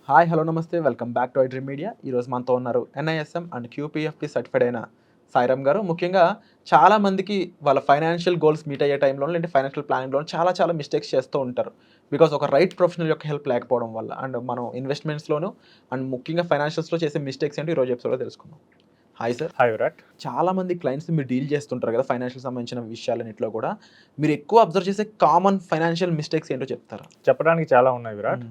Hi hello నమస్తే welcome back to iDream media. ఈరోజు మనతో ఉన్నారు ఎన్ఐఎస్ఎం అండ్ క్యూపీఎఫ్పి సర్టిఫైడ్ అయిన సాయిరామ్ గారు. ముఖ్యంగా చాలామందికి వాళ్ళ ఫైనాన్షియల్ గోల్స్ మీట్ అయ్యే టైంలో లేదంటే ఫైనాన్షియల్ ప్లానింగ్లో చాలా మిస్టేక్స్ చేస్తూ ఉంటారు. బికాస్ ఒక రైట్ ప్రొఫెషనల్ యొక్క హెల్ప్ లేకపోవడం వల్ల అండ్ మనం ఇన్వెస్ట్మెంట్స్లోను అండ్ ముఖ్యంగా ఫైనాన్షియల్స్లో చేసే మిస్టేక్స్ ఏంటి ఈరోజు ఎపిసోడ్లో తెలుసుకుందాం. Hi sir. హాయ్ విరాట్. చాలామంది క్లయింట్స్ మీరు డీల్ చేస్తుంటారు కదా ఫైనాన్షియల్ సంబంధించిన విషయాలన్నింటిలో కూడా. మీరు ఎక్కువ అబ్జర్వ్ చేసే కామన్ ఫైనాన్షియల్ మిస్టేక్స్ ఏంటో చెప్తారా? చెప్పడానికి చాలా ఉన్నాయి విరాట్.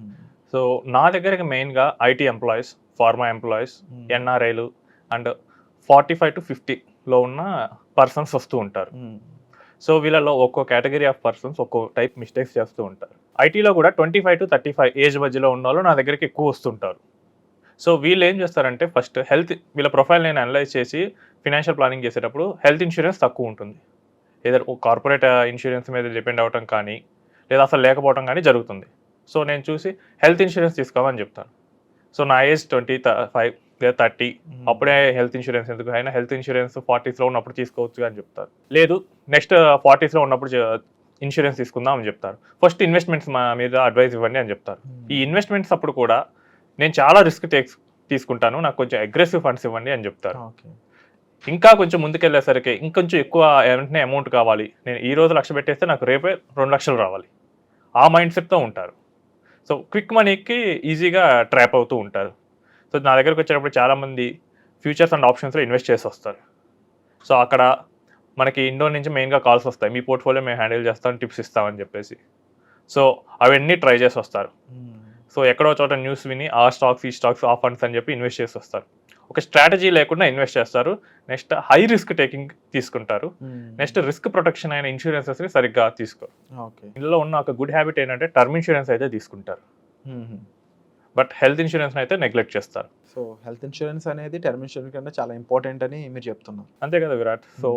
సో నా దగ్గరికి మెయిన్గా ఐటీ ఎంప్లాయీస్, ఫార్మా ఎంప్లాయీస్, ఎన్ఆర్ఐలు అండ్ 45 to 50లో ఉన్న పర్సన్స్ వస్తూ ఉంటారు. సో వీళ్ళలో ఒక్కో కేటగిరీ ఆఫ్ పర్సన్స్ ఒక్కో టైప్ మిస్టేక్స్ చేస్తూ ఉంటారు. ఐటీలో కూడా 25 to 35 ఏజ్ మధ్యలో ఉన్న వాళ్ళు నా దగ్గరికి ఎక్కువ వస్తుంటారు. సో వీళ్ళు ఏం చేస్తారంటే ఫస్ట్ వీళ్ళ ప్రొఫైల్ నేను అనలైజ్ చేసి ఫినాన్షియల్ ప్లానింగ్ చేసేటప్పుడు హెల్త్ ఇన్సూరెన్స్ తక్కువ ఉంటుంది. ఏదైనా కార్పొరేట్ ఇన్సూరెన్స్ మీద డిపెండ్ అవ్వటం కానీ లేదా అసలు లేకపోవడం కానీ జరుగుతుంది. సో నేను చూసి హెల్త్ ఇన్సూరెన్స్ తీసుకోమని చెప్తాను. సో నా ఏజ్ 25 లేదా 30, అప్పుడే హెల్త్ ఇన్సూరెన్స్ ఎందుకు, అయినా హెల్త్ ఇన్సూరెన్స్ 40స్లో ఉన్నప్పుడు తీసుకోవచ్చు అని చెప్తారు. లేదు నెక్స్ట్ 40స్లో ఉన్నప్పుడు ఇన్సూరెన్స్ తీసుకుందాం అని చెప్తారు. ఫస్ట్ ఇన్వెస్ట్మెంట్స్ మీద అడ్వైస్ ఇవ్వండి అని చెప్తారు. ఈ ఇన్వెస్ట్మెంట్స్ అప్పుడు కూడా నేను చాలా రిస్క్ తీసుకుంటాను, నాకు కొంచెం అగ్రెసివ్ ఫండ్స్ ఇవ్వండి అని చెప్తారు. ఇంకా కొంచెం ముందుకెళ్ళేసరికి ఇంకొంచెం ఎక్కువ వెంటనే అమౌంట్ కావాలి, నేను ఈ రోజు 1,00,000 పెట్టేస్తే నాకు రేపే 2,00,000 రావాలి, ఆ మైండ్ సెట్తో ఉంటారు. సో క్విక్ మనీకి ఈజీగా ట్రాప్ అవుతూ ఉంటారు. సో నా దగ్గరకు వచ్చేటప్పుడు చాలామంది ఫ్యూచర్స్ అండ్ ఆప్షన్స్లో ఇన్వెస్ట్ చేసి వస్తారు. సో అక్కడ మనకి ఇండోర్ నుంచి మెయిన్గా కాల్స్ వస్తాయి, మీ పోర్ట్ఫోలియో మేము హ్యాండిల్ చేస్తాం, టిప్స్ ఇస్తామని చెప్పేసి. సో అవన్నీ ట్రై చేసి వస్తారు. సో ఎక్కడో చోట న్యూస్ విని ఆ స్టాక్స్, ఈ స్టాక్స్, ఆ ఫండ్స్ అని చెప్పి ఇన్వెస్ట్ చేసి వస్తారు. ఒక స్ట్రాటజీ లేకుండా ఇన్వెస్ట్ చేస్తారు. నెక్స్ట్ హై రిస్క్ టేకింగ్ తీసుకుంటారు. నెక్స్ట్ రిస్క్ ప్రొటెక్షన్ అయిన ఇన్సూరెన్సెస్ని సరిగ్గా తీసుకోరు. ఇందులో ఉన్న ఒక గుడ్ హ్యాబిట్ ఏంటంటే టర్మ్ ఇన్సూరెన్స్ అయితే తీసుకుంటారు, బట్ హెల్త్ ఇన్సూరెన్స్ అయితే నెగ్లెక్ట్ చేస్తారు. సో హెల్త్ ఇన్సూరెన్స్ అనేది టర్మ్ ఇన్సూరెన్స్ కన్నా చాలా ఇంపార్టెంట్ అని మీరు చెప్తున్నారు. అంతే కదా విరాట్. సో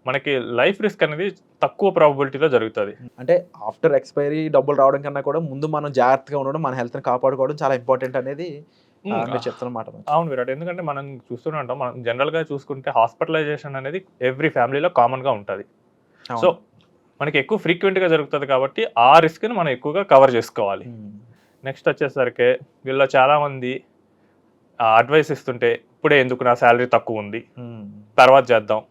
మనకి లైఫ్ రిస్క్ అనేది తక్కువ ప్రాబబిలిటీలో జరుగుతుంది. అంటే ఆఫ్టర్ ఎక్స్పైరీ డబ్బులు రావడం కన్నా కూడా ముందు మనం జాగ్రత్తగా ఉండడం, మన హెల్త్ని కాపాడుకోవడం చాలా ఇంపార్టెంట్ అనేది మీరు చెప్తున్నమాట. అవును విరాట్. ఎందుకంటే మనం చూస్తూనే ఉంటాం, మనం జనరల్గా చూసుకుంటే హాస్పిటలైజేషన్ అనేది ఎవ్రీ ఫ్యామిలీలో కామన్గా ఉంటుంది. సో మనకి ఎక్కువ ఫ్రీక్వెంట్గా జరుగుతుంది కాబట్టి ఆ రిస్క్ని మనం ఎక్కువగా కవర్ చేసుకోవాలి. నెక్స్ట్ వచ్చేసరికి వీళ్ళ చాలామంది అడ్వైస్ ఇస్తుంటే ఇప్పుడే ఎందుకు, నా శాలరీ తక్కువ ఉంది, తర్వాత చేద్దాం,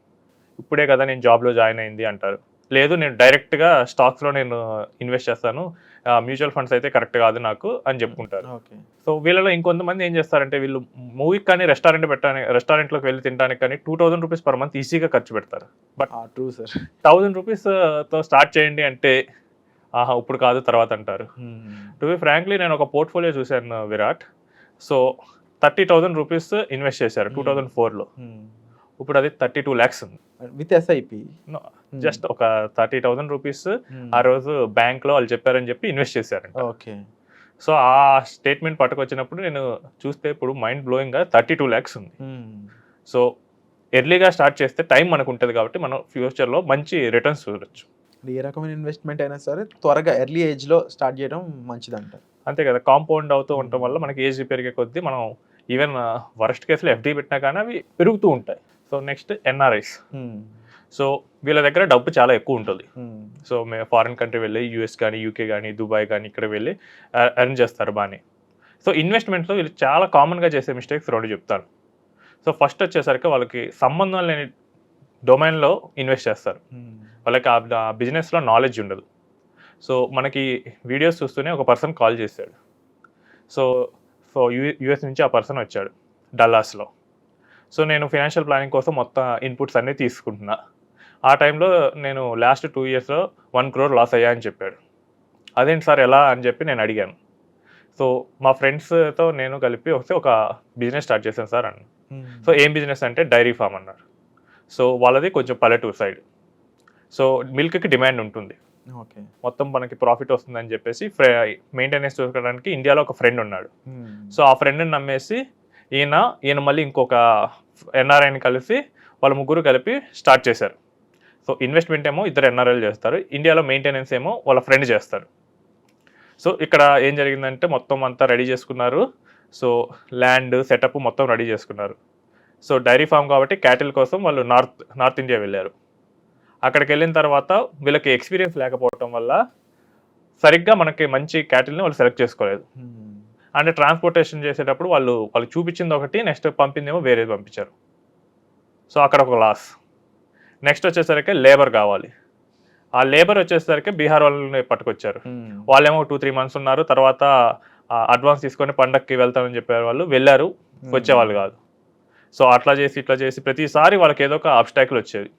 ఇప్పుడే కదా నేను జాబ్లో జాయిన్ అయింది అంటారు. లేదు నేను డైరెక్ట్గా స్టాక్స్లో నేను ఇన్వెస్ట్ చేస్తాను, మ్యూచువల్ ఫండ్స్ అయితే కరెక్ట్ కాదు నాకు అని చెప్పుకుంటారు. సో వీళ్ళలో ఇంకొంతమంది ఏం చేస్తారంటే వీళ్ళు మూవీకి కానీ రెస్టారెంట్లోకి వెళ్ళి తినడానికి కానీ 2,000 రూపీస్ పర్ మంత్ ఈజీగా ఖర్చు పెడతారు. బట్ 1,000 రూపీస్తో స్టార్ట్ చేయండి అంటే ఇప్పుడు కాదు తర్వాత అంటారు. టు బి ఫ్రాంక్లీ నేను ఒక పోర్ట్ఫోలియో చూశాను విరాట్. సో 30,000 రూపీస్ ఇన్వెస్ట్ చేశారు 2004లో. ఇప్పుడు అది 32 lakhs ఉంది విత్ ఎస్ఐపి. జస్ట్ ఒక 30,000 రూపీస్ ఆ రోజు బ్యాంక్లో వాళ్ళు చెప్పారని చెప్పి ఇన్వెస్ట్ చేశారంట. ఓకే. సో ఆ స్టేట్మెంట్ పట్టుకొచ్చినప్పుడు నేను చూస్తే ఇప్పుడు మైండ్ బ్లోయింగ్గా 32 lakhs ఉంది. సో ఎర్లీగా స్టార్ట్ చేస్తే టైం మనకు ఉంటుంది కాబట్టి మనం ఫ్యూచర్లో మంచి రిటర్న్స్ చూడొచ్చు. ఏ రకమైన ఇన్వెస్ట్మెంట్ అయినా సరే త్వరగా ఎర్లీ ఏజ్లో స్టార్ట్ చేయడం మంచిదంట. అంతే కదా, కాంపౌండ్ అవుతూ ఉండటం వల్ల మనకి ఏజ్ పెరిగే కొద్దీ మనం ఈవెన్ వర్స్ట్ కేసులో ఎఫ్డీ పెట్టినా కానీ అవి పెరుగుతూ ఉంటాయి. So next NRIs. సో వీళ్ళ దగ్గర డబ్బు చాలా ఎక్కువ ఉంటుంది. సో మేము ఫారిన్ కంట్రీ వెళ్ళి యూఎస్ కానీ, యూకే కానీ, దుబాయ్ కానీ ఇక్కడ వెళ్ళి ఎర్న్ చేస్తారు బాగానే. సో ఇన్వెస్ట్మెంట్లో వీళ్ళు చాలా కామన్గా చేసే మిస్టేక్స్ 2 చెప్తాను. సో ఫస్ట్ వచ్చేసరికి వాళ్ళకి సంబంధం లేని డొమైన్లో ఇన్వెస్ట్ చేస్తారు. వాళ్ళకి ఆ బిజినెస్లో నాలెడ్జ్ ఉండదు. సో మనకి వీడియోస్ చూస్తూనే ఒక పర్సన్ కాల్ చేశాడు. సో యూఎస్ నుంచి ఆ పర్సన్ వచ్చాడు డల్లాస్లో. సో నేను ఫైనాన్షియల్ ప్లానింగ్ కోసం మొత్తం ఇన్పుట్స్ అన్నీ తీసుకుంటున్నా. ఆ టైంలో నేను లాస్ట్ 2 yearsలో 1 crore లాస్ అయ్యా అని చెప్పాడు. అదేంటి సార్ ఎలా అని చెప్పి నేను అడిగాను. సో మా ఫ్రెండ్స్తో నేను కలిపి వస్తే ఒక బిజినెస్ స్టార్ట్ చేశాను సార్ అన్న. సో ఏం బిజినెస్ అంటే డైరీ ఫామ్ అన్నారు. సో వాళ్ళది కొంచెం పల్లెటూరు సైడ్. సో మిల్క్కి డిమాండ్ ఉంటుంది. మొత్తం మనకి ప్రాఫిట్ వస్తుందని చెప్పేసి మెయింటెనెన్స్ చూసుకోవడానికి ఇండియాలో ఒక ఫ్రెండ్ ఉన్నాడు. సో ఆ ఫ్రెండ్ని నమ్మేసి ఈయన మళ్ళీ ఇంకొక ఎన్ఆర్ఐని కలిసి వాళ్ళ ముగ్గురు కలిపి స్టార్ట్ చేశారు. సో ఇన్వెస్ట్మెంట్ ఏమో ఇద్దరు ఎన్ఆర్ఐలు చేస్తారు, ఇండియాలో మెయింటెనెన్స్ ఏమో వాళ్ళ ఫ్రెండ్ చేస్తారు. సో ఇక్కడ ఏం జరిగిందంటే మొత్తం అంతా రెడీ చేసుకున్నారు. సో ల్యాండ్ సెటప్ మొత్తం రెడీ చేసుకున్నారు. సో డైరీ ఫామ్ కాబట్టి క్యాటిల్ కోసం వాళ్ళు నార్త్ ఇండియా వెళ్ళారు. అక్కడికి వెళ్ళిన తర్వాత వీళ్ళకి ఎక్స్పీరియన్స్ లేకపోవటం వల్ల సరిగ్గా మనకి మంచి క్యాటిల్ని వాళ్ళు సెలెక్ట్ చేసుకోలేదు. అంటే ట్రాన్స్పోర్టేషన్ చేసేటప్పుడు వాళ్ళు చూపించింది ఒకటి, నెక్స్ట్ పంపిందేమో వేరేది పంపించారు. సో అక్కడ ఒక లాస్. నెక్స్ట్ వచ్చేసరికి లేబర్ కావాలి. ఆ లేబర్ వచ్చేసరికి బీహార్ వాళ్ళని పట్టుకొచ్చారు. వాళ్ళేమో 2-3 మంత్స్ ఉన్నారు, తర్వాత అడ్వాన్స్ తీసుకొని పండక్కి వెళ్తామని చెప్పారు. వాళ్ళు వెళ్ళారు, వచ్చేవాళ్ళు కాదు. సో అట్లా చేసి ఇట్లా చేసి ప్రతిసారి వాళ్ళకి ఏదో ఒక అబ్స్టాకిల్ వచ్చేది.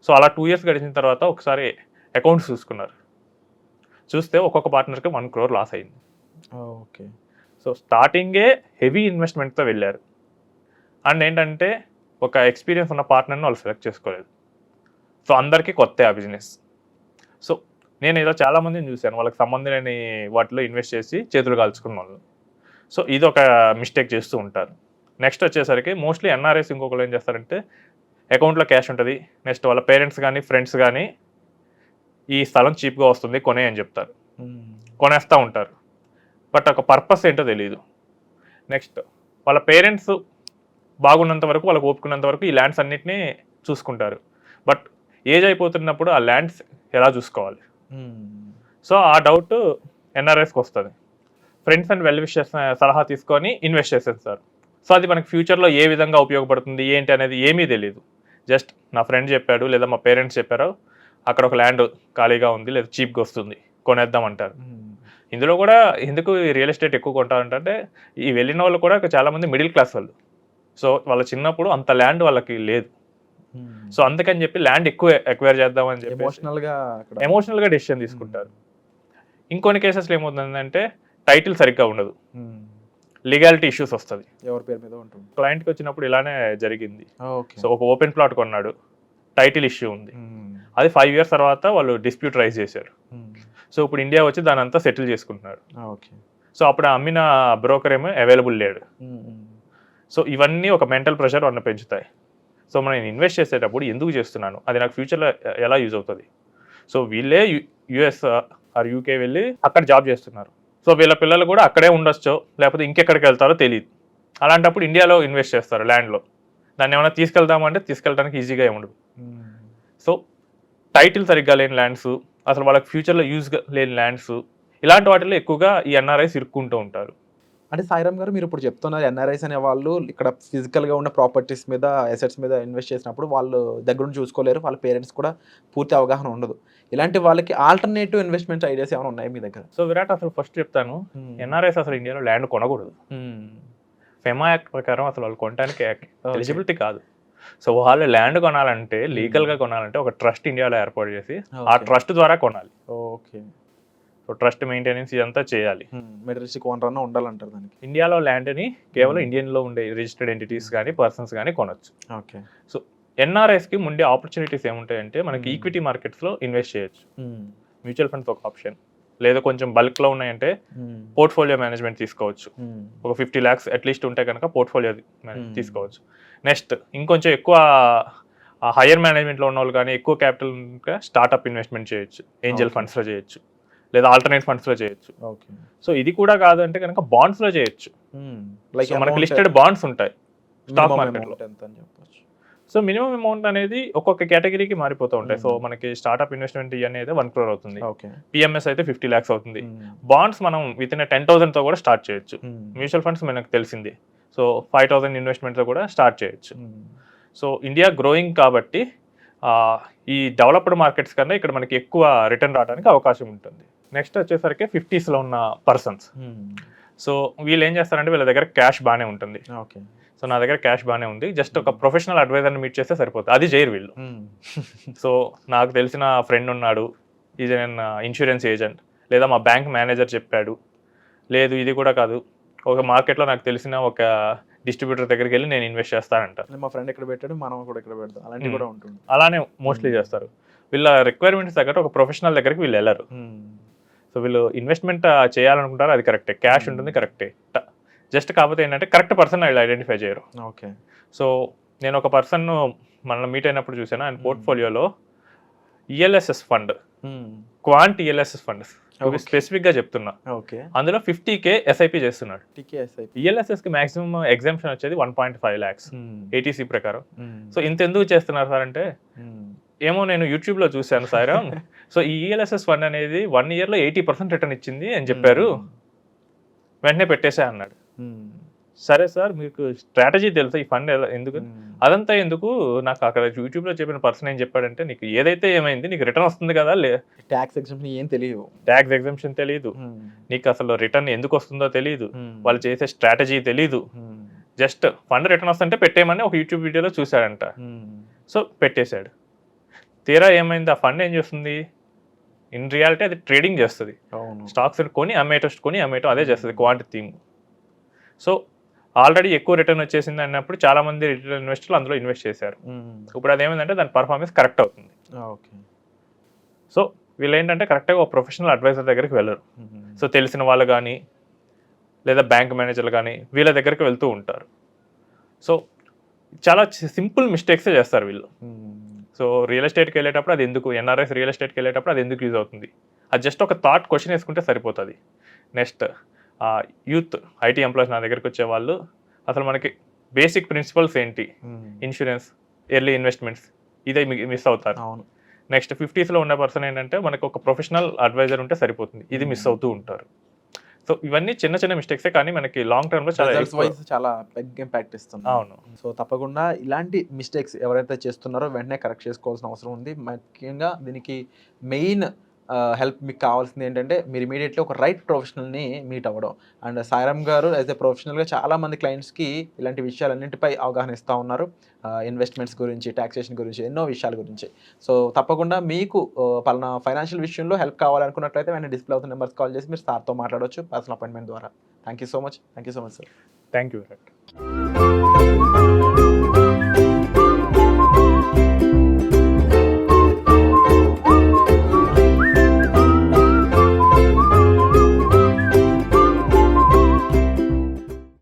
సో అలా 2 years గడిచిన తర్వాత ఒకసారి అకౌంట్స్ చూసుకున్నారు. చూస్తే ఒక్కొక్క పార్ట్నర్కి 1 crore లాస్ అయింది. ఓకే. సో స్టార్టింగే హెవీ ఇన్వెస్ట్మెంట్తో వెళ్ళారు. అండ్ ఏంటంటే ఒక ఎక్స్పీరియన్స్ ఉన్న పార్ట్నర్ని వాళ్ళు సెలెక్ట్ చేసుకోలేదు. సో అందరికీ కొత్త ఆ బిజినెస్. సో నేను ఇలా చాలామందిని చూశాను, వాళ్ళకి సంబంధం లేని వాటిలో ఇన్వెస్ట్ చేసి చేతులు కాల్చుకున్న వాళ్ళు. సో ఇది ఒక మిస్టేక్ చేస్తూ ఉంటారు. నెక్స్ట్ వచ్చేసరికి మోస్ట్లీ ఎన్ఆర్ఐస్ ఇంకొకరు ఏం చేస్తారంటే అకౌంట్లో క్యాష్ ఉంటుంది, నెక్స్ట్ వాళ్ళ పేరెంట్స్ కానీ ఫ్రెండ్స్ కానీ ఈ స్థలం చీప్గా వస్తుంది కొనే అని చెప్తారు, కొనేస్తూ ఉంటారు. బట్ ఒక పర్పస్ ఏంటో తెలియదు. నెక్స్ట్ వాళ్ళ పేరెంట్స్ బాగున్నంత వరకు, వాళ్ళకి ఒప్పుకున్నంత వరకు ఈ ల్యాండ్స్ అన్నిటినీ చూసుకుంటారు. బట్ ఏజ్ అయిపోతున్నప్పుడు ఆ ల్యాండ్స్ ఎలా చూసుకోవాలి? సో ఆ డౌట్ ఎన్ఆర్ఐస్కి వస్తుంది. ఫ్రెండ్స్ అండ్ వెల్ విషర్స్ సలహా తీసుకొని ఇన్వెస్ట్ చేసేస్తారు. సో అది మనకి ఫ్యూచర్లో ఏ విధంగా ఉపయోగపడుతుంది ఏంటి అనేది ఏమీ తెలియదు. జస్ట్ నా ఫ్రెండ్ చెప్పాడు లేదా మా పేరెంట్స్ చెప్పారు, అక్కడ ఒక ల్యాండ్ ఖాళీగా ఉంది లేదా చీప్గా వస్తుంది కొనేద్దాం అంటారు. ఇందులో కూడా ఎందుకు రియల్ ఎస్టేట్ ఎక్కువ కొంటారంటే ఈ వెళ్ళిన వాళ్ళు కూడా చాలామంది మిడిల్ క్లాస్ వాళ్ళు. సో వాళ్ళ చిన్నప్పుడు అంత ల్యాండ్ వాళ్ళకి లేదు. సో అందుకని చెప్పి ల్యాండ్ ఎక్కువ ఎక్వైర్ చేద్దామని చెప్పి ఎమోషనల్గా డెసిషన్ తీసుకుంటారు. ఇంకొన్ని కేసెస్లో ఏమవుతుందంటే టైటిల్ సరిగ్గా ఉండదు, లీగాలిటీ ఇష్యూస్ వస్తుంది, ఎవరి పేరు మీద ఉంటుంది. క్లయింట్కి వచ్చినప్పుడు ఇలానే జరిగింది. సో ఒక ఓపెన్ ప్లాట్ కొన్నాడు, టైటిల్ ఇష్యూ ఉంది, అది 5 years తర్వాత వాళ్ళు డిస్ప్యూట్ రైజ్ చేశారు. సో ఇప్పుడు ఇండియా వచ్చి దాని అంతా సెటిల్ చేసుకుంటున్నారు. సో అప్పుడు అమ్మిన బ్రోకర్ ఏమో అవైలబుల్ లేడు. సో ఇవన్నీ ఒక మెంటల్ ప్రెషర్ వాళ్ళని పెంచుతాయి. సో మనం ఇన్వెస్ట్ చేసేటప్పుడు ఎందుకు చేస్తున్నాను, అది నాకు ఫ్యూచర్లో ఎలా యూజ్ అవుతుంది? సో వీళ్ళే యుఎస్ ఆర్ యూకే వెళ్ళి అక్కడ జాబ్ చేస్తున్నారు. సో వీళ్ళ పిల్లలు కూడా అక్కడే ఉండొచ్చో లేకపోతే ఇంకెక్కడికి వెళ్తారో తెలియదు. అలాంటప్పుడు ఇండియాలో ఇన్వెస్ట్ చేస్తారు ల్యాండ్లో. దాన్ని ఏమైనా తీసుకెళ్దామంటే తీసుకెళ్ళడానికి ఈజీగా ఏముండదు. సో టైటిల్ సరిగ్గా లేని ల్యాండ్స్, అసలు వాళ్ళకి ఫ్యూచర్లో యూజ్ లేని ల్యాండ్స్, ఇలాంటి వాటిలో ఎక్కువగా ఈ ఎన్ఆర్ఐస్ ఇరుక్కుంటూ ఉంటారు. అంటే సాయిరామ్ గారు, మీరు ఇప్పుడు చెప్తున్నారు ఎన్ఆర్ఐస్ అనే వాళ్ళు ఇక్కడ ఫిజికల్గా ఉన్న ప్రాపర్టీస్ మీద, అసెట్స్ మీద ఇన్వెస్ట్ చేసినప్పుడు వాళ్ళు దగ్గర నుంచి చూసుకోలేరు, వాళ్ళ పేరెంట్స్ కూడా పూర్తి అవగాహన ఉండదు. ఇలాంటి వాళ్ళకి ఆల్టర్నేటివ్ ఇన్వెస్ట్మెంట్ ఐడియాస్ ఏమైనా ఉన్నాయి మీ దగ్గర? సో విరాట్, అసలు ఫస్ట్ చెప్తాను, ఎన్ఆర్ఐస్ అసలు ఇండియాలో ల్యాండ్ కొనకూడదు. ఫెమా యాక్ట్ ప్రకారం అసలు వాళ్ళు కొనడానికి ఎలిజిబిలిటీ కాదు. సో వాళ్ళు ల్యాండ్ కొనాలంటే, లీగల్గా కొనాలంటే ఒక ట్రస్ట్ ఇండియాలో ఏర్పాటు చేసి ఆ ట్రస్ట్ ద్వారా కొనాలి. ఓకే. సో ట్రస్ట్ మెయింటెనెన్స్ ఇదంతా చేయాలి. మెటీరియల్స్ ఓనర్ అన్న ఉండాలంటారు దానికి. ఇండియాలో ల్యాండ్ని కేవలం ఇండియన్లో ఉండే రిజిస్టర్డ్ ఎంటిటీస్ కానీ పర్సన్స్ కానీ కొనొచ్చు. ఓకే. సో ఎన్ఆర్ఐస్కి ముందే ఆపర్చునిటీస్ ఏముంటాయంటే, మనకి ఈక్విటీ మార్కెట్స్లో ఇన్వెస్ట్ చేయొచ్చు. మ్యూచువల్ ఫండ్స్ ఒక ఆప్షన్, లేదా కొంచెం బల్క్లో ఉన్నాయంటే పోర్ట్ఫోలియో మేనేజ్మెంట్ తీసుకోవచ్చు. ఒక 50 lakhs అట్లీస్ట్ ఉంటే కనుక పోర్ట్ఫోలియో తీసుకోవచ్చు. నెక్స్ట్ ఇంకొంచెం ఎక్కువ హయ్యర్ మేనేజ్మెంట్లో ఉన్న వాళ్ళు కానీ ఎక్కువ క్యాపిటల్ స్టార్ట్అప్ ఇన్వెస్ట్మెంట్ చేయొచ్చు, ఏంజల్ ఫండ్స్లో చేయొచ్చు, లేదా ఆల్టర్నేట్ ఫండ్స్లో చేయొచ్చు. సో ఇది కూడా కాదు అంటే కనుక బాండ్స్లో చేయొచ్చు. లైక్ మనకి లిస్టెడ్ బాండ్స్ ఉంటాయి స్టాక్ మార్కెట్లో. సో మినిమం అమౌంట్ అనేది ఒక్కొక్క కేటగిరీకి మారిపోతూ ఉంటాయి. సో మనకి స్టార్ట్అప్ ఇన్వెస్ట్మెంట్ అనేది 1 crore అవుతుంది, పిఎంఎస్ అయితే 50 lakhs అవుతుంది. బాండ్స్ మనం విత్ ఇన్ 10,000తో కూడా స్టార్ట్ చేయొచ్చు. మ్యూచువల్ ఫండ్స్ మనకు తెలిసింది, సో 5,000 ఇన్వెస్ట్మెంట్తో కూడా స్టార్ట్ చేయొచ్చు. సో ఇండియా గ్రోయింగ్ కాబట్టి ఈ డెవలప్డ్ మార్కెట్స్ కన్నా ఇక్కడ మనకి ఎక్కువ రిటర్న్ రావడానికి అవకాశం ఉంటుంది. నెక్స్ట్ వచ్చేసరికి 50sలో ఉన్న పర్సన్స్. సో వీళ్ళు ఏం చేస్తారంటే వీళ్ళ దగ్గర క్యాష్ బాగానే ఉంటుంది. ఓకే. సో నా దగ్గర క్యాష్ బాగానే ఉంది, జస్ట్ ఒక ప్రొఫెషనల్ అడ్వైజర్ని మీట్ చేస్తే సరిపోతుంది. అది చేయరు వీళ్ళు. సో నాకు తెలిసిన ఫ్రెండ్ ఉన్నాడు, ఈజ్ అన్ ఇన్సూరెన్స్ ఏజెంట్, లేదా మా బ్యాంక్ మేనేజర్ చెప్పాడు, లేదు ఇది కూడా కాదు, ఒక మార్కెట్లో నాకు తెలిసిన ఒక డిస్ట్రిబ్యూటర్ దగ్గరికి వెళ్ళి నేను ఇన్వెస్ట్ చేస్తానంట, మా ఫ్రెండ్ ఎక్కడ పెట్టాడు మనం కూడా ఇక్కడ పెడతాం, అలాంటివి కూడా ఉంటుంది. అలానే మోస్ట్లీ చేస్తారు. వీళ్ళ రిక్వైర్మెంట్స్ తగ్గట్టు ఒక ప్రొఫెషనల్ దగ్గరికి వీళ్ళు వెళ్ళరు. సో వీళ్ళు ఇన్వెస్ట్మెంట్ చేయాలనుకుంటారు, అది కరెక్టే, క్యాష్ ఉంటుంది కరెక్టే, జస్ట్ కాకపోతే ఏంటంటే కరెక్ట్ పర్సన్ వీళ్ళు ఐడెంటిఫై చేయరు. ఓకే. సో నేను ఒక పర్సన్ మనల్ని మీట్ అయినప్పుడు చూసాను, ఆయన పోర్ట్ఫోలియోలో ELSS fund, quant ELSS fund స్పెసిఫిక్గా చెప్తున్నా, అందులో 50K ఎస్ఐపి చేస్తున్నాడు. ఈఎల్ఎస్ఎస్కి మాక్సిమం ఎగ్జామ్షన్ వచ్చేది 1.5 lakhs ఏటీసీ ప్రకారం. సో ఇంత ఎందుకు చేస్తున్నారు సార్ అంటే, ఏమో నేను యూట్యూబ్లో చూశాను సాయిరామ్. సో ఈ ఈఎల్ఎస్ఎస్ ఫండ్ అనేది 1 ఇయర్లో 80% రిటర్న్ ఇచ్చింది అని చెప్పారు, వెంటనే పెట్టేసా అన్నాడు. సరే సార్ మీకు స్ట్రాటజీ తెలుసా ఈ ఫండ్ ఎందుకు అదంతా ఎందుకు, నాకు అక్కడ యూట్యూబ్లో చెప్పిన పర్సన్ ఏం చెప్పాడంటే నీకు ఏదైతే ఏమైంది నీకు రిటర్న్ వస్తుంది కదా, ట్యాక్స్ ఎగ్జంప్షన్ ఏం తెలియదు, ట్యాక్స్ ఎగ్జంప్షన్ తెలియదు, నీకు అసలు రిటర్న్ ఎందుకు వస్తుందో తెలియదు, వాళ్ళు చేసే స్ట్రాటజీ తెలీదు, జస్ట్ ఫండ్ రిటర్న్ వస్తుంటే పెట్టేయమని ఒక యూట్యూబ్ వీడియోలో చూశాడంట. సో పెట్టేశాడు. తీరా ఏమైంది, ఆ ఫండ్ ఏం చేస్తుంది, ఇన్ రియాలిటీ అది ట్రేడింగ్ చేస్తుంది, స్టాక్స్ కొని అమ్మేయటం అదే చేస్తుంది క్వాంటిటీ థింగ్. సో ఆల్రెడీ ఎక్కువ రిటర్న్ వచ్చేసింది అన్నప్పుడు చాలా మంది రిటైల్ ఇన్వెస్టర్లు అందులో ఇన్వెస్ట్ చేశారు. ఇప్పుడు అదేమైందంటే దాని పర్ఫార్మెన్స్ కరెక్ట్ అవుతుంది. సో వీళ్ళు ఏంటంటే కరెక్ట్గా ఒక ప్రొఫెషనల్ అడ్వైజర్ దగ్గరికి వెళ్ళరు. సో తెలిసిన వాళ్ళు కానీ లేదా బ్యాంక్ మేనేజర్లు కానీ వీళ్ళ దగ్గరికి వెళ్తూ ఉంటారు. సో చాలా సింపుల్ మిస్టేక్సే చేస్తారు వీళ్ళు. సో రియల్ ఎస్టేట్కి వెళ్ళేటప్పుడు అది ఎందుకు, ఎన్ఆర్ఎస్ రియల్ ఎస్టేట్కి వెళ్ళేటప్పుడు అది ఎందుకు యూజ్ అవుతుంది, అది జస్ట్ ఒక థాట్ క్వశ్చన్ వేసుకుంటే సరిపోతుంది. నెక్స్ట్ యూత్ ఐటీ ఎంప్లాయీస్ నా దగ్గరికి వచ్చే వాళ్ళు అసలు మనకి బేసిక్ ప్రిన్సిపల్స్ ఏంటి, ఇన్సూరెన్స్, ఎర్లీ ఇన్వెస్ట్మెంట్స్ ఇదే మిస్ అవుతారు. నెక్స్ట్ 50స్లో ఉన్న పర్సన్ ఏంటంటే మనకు ఒక ప్రొఫెషనల్ అడ్వైజర్ ఉంటే సరిపోతుంది, ఇది మిస్ అవుతూ ఉంటారు. సో ఇవన్నీ చిన్న చిన్న మిస్టేక్సే కానీ మనకి లాంగ్ టర్మ్లో చాలా పెద్ద ఇంపాక్ట్ ఇస్తుంది. అవును. సో తప్పకుండా ఇలాంటి మిస్టేక్స్ ఎవరైతే చేస్తున్నారో వెంటనే కరెక్ట్ చేసుకోవాల్సిన అవసరం ఉంది. ముఖ్యంగా దీనికి మెయిన్ హెల్ప్ మీకు కావాల్సింది ఏంటంటే మీరు ఇమీడియట్లీ ఒక రైట్ ప్రొఫెషనల్ని మీట్ అవ్వడం. అండ్ సాయిరామ్ గారు యాజ్ ఎ ప్రొఫెషనల్గా చాలామంది క్లయింట్స్కి ఇలాంటి విషయాలన్నింటిపై అవగాహన ఇస్తూ ఉన్నారు, ఇన్వెస్ట్మెంట్స్ గురించి, ట్యాక్సేషన్ గురించి, ఎన్నో విషయాల గురించి. సో తప్పకుండా మీకు పలానా ఫైనాన్షియల్ విషయంలో హెల్ప్ కావాలనుకున్నట్లయితే వెంటనే డిస్ప్లే అవుతున్న నెంబర్స్ కాల్ చేసి మీరు సార్తో మాట్లాడవచ్చు పర్సనల్ అపాయింట్మెంట్ ద్వారా. Thank you so much sir. Thank you.